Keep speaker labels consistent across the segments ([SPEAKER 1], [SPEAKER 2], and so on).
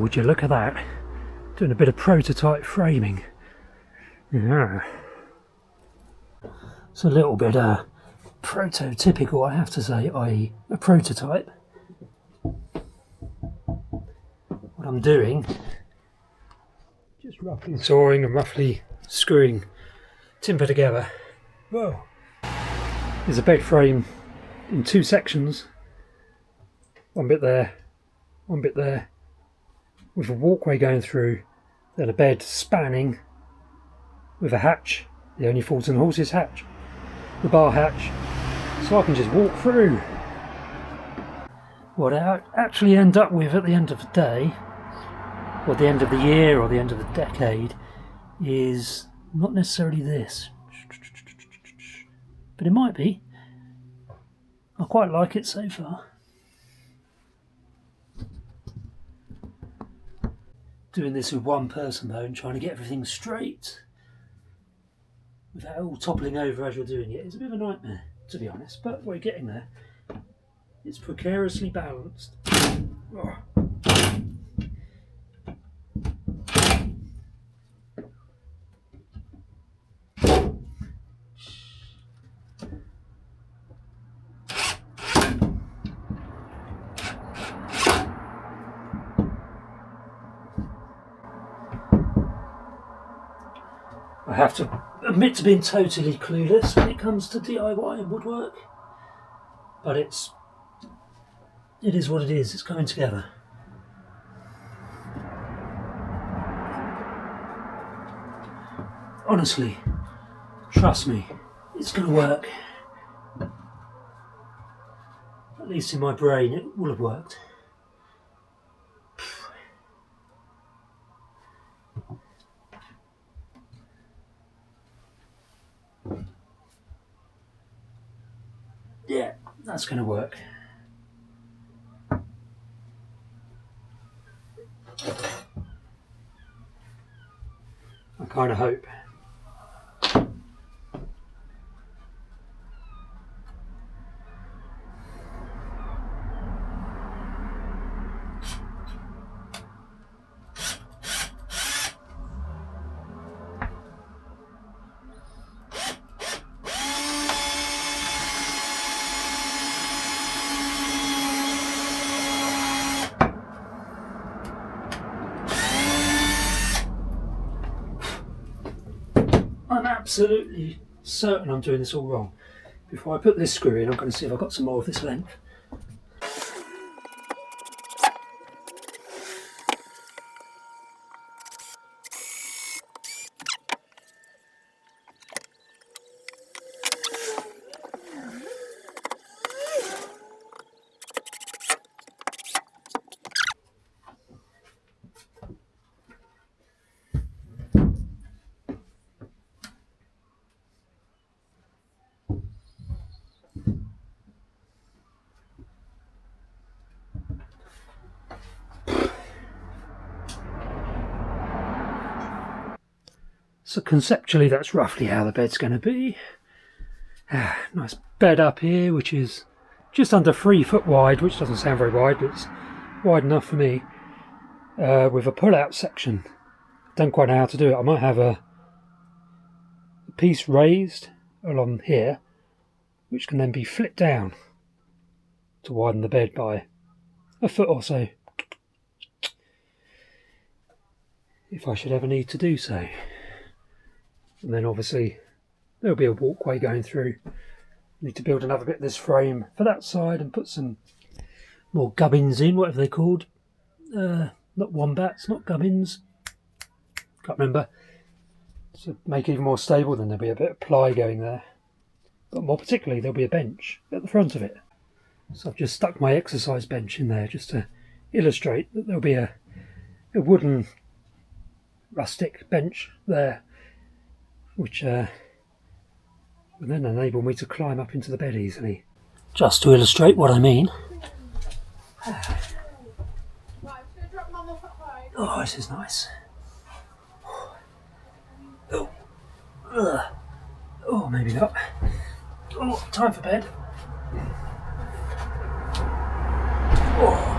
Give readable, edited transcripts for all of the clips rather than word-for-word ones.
[SPEAKER 1] would you look at that? Doing a bit of prototype framing. Yeah. It's a little bit prototypical, I have to say, i.e. a prototype. What I'm doing, just roughly sawing and roughly screwing timber together. Whoa. There's a bed frame in two sections. One bit there, with a walkway going through, then a bed spanning with a hatch, the only Fulton Horses hatch, the bar hatch, so I can just walk through. What I actually end up with at the end of the day, or the end of the year, or the end of the decade, is not necessarily this, but it might be. I quite like it so far. Doing this with one person though and trying to get everything straight without all toppling over as you're doing it is a bit of a nightmare, to be honest, but we're getting there. It's precariously balanced. Oh. I have to admit to being totally clueless when it comes to DIY and woodwork, but it is what it is. It's coming together. Honestly, trust me, it's going to work. At least in my brain it will have worked. Yeah, that's going to work. I kind of hope. I'm absolutely certain I'm doing this all wrong. Before I put this screw in, I'm going to see if I've got some more of this length. So conceptually that's roughly how the bed's going to be. Nice bed up here, which is just under 3 foot wide, which doesn't sound very wide, but it's wide enough for me, with a pull-out section. Don't quite know how to do it. I might have a piece raised along here, which can then be flipped down to widen the bed by a foot or so, if I should ever need to do so. And then obviously there'll be a walkway going through. Need to build another bit of this frame for that side and put some more gubbins in, whatever they're called. Not wombats, not gubbins. Can't remember. To make it even more stable, then there'll be a bit of ply going there. But more particularly, there'll be a bench at the front of it. So I've just stuck my exercise bench in there just to illustrate that there'll be a wooden rustic bench there, which will then enable me to climb up into the bed easily. Just to illustrate what I mean. Oh, this is nice. Oh, maybe not. Oh, time for bed. Oh.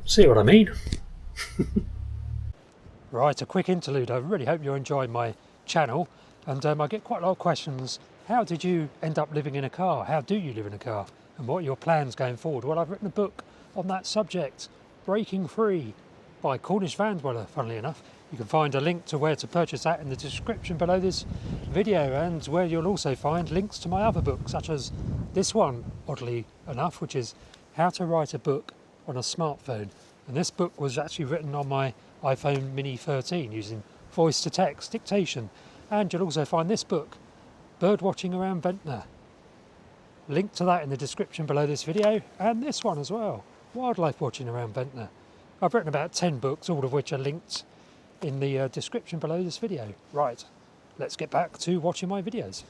[SPEAKER 1] See what I mean? Right, a quick interlude. I really hope you're enjoying my channel, and I get quite a lot of questions. How did you end up living in a car? How do you live in a car? And what are your plans going forward? Well, I've written a book on that subject, Breaking Free, by Cornish van dweller, funnily enough. You can find a link to where to purchase that in the description below this video, and where you'll also find links to my other books, such as this one, oddly enough, which is How to Write a Book on a Smartphone. And this book was actually written on my iPhone Mini 13 using voice to text dictation. And you'll also find this book, Bird Watching Around Ventnor. Link to that in the description below this video, and this one as well, Wildlife Watching Around Ventnor. I've written about 10 books, all of which are linked in the description below this video. Right, let's get back to watching my videos.